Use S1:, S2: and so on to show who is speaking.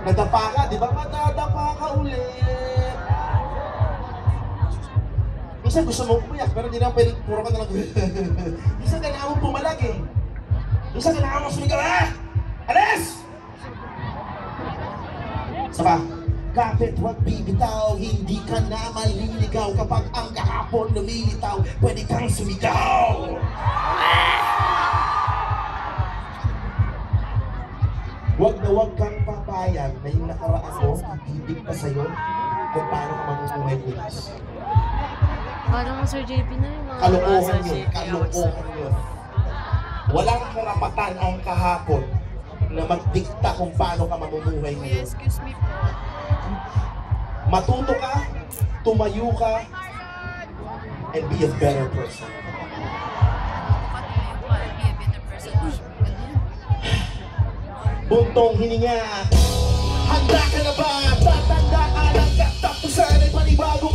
S1: Nadapa ka, di ba? Madadapa ka ulit. Minsan gusto mo umiyak, pero hindi naman pwede, puro ka na lang. Minsan kailangan mo pumalag eh. Minsan kailangan mo sumigaw, ah! Alis! Saba, kapit huwag bibitaw, hindi ka na maliligaw. Kapag ang kahapon lumilitaw, pwede kang sumigaw. Huwag na huwag kang papayag na yung nakaraan mo, ibig pa sa'yo kung paano ka mamumuhay bukas.
S2: Parang Sir JP na yung mga
S1: Kalokohan yun, kalokohan yun. Walang karapatan ang kahapon na magdikta kung paano ka mamumuhay ngayon.
S2: Excuse me po.
S1: Matuto ka, tumayo ka, and be a better person. Buntong hininga, handa ka na ba? Tatandaan ang katapusan ay panibagong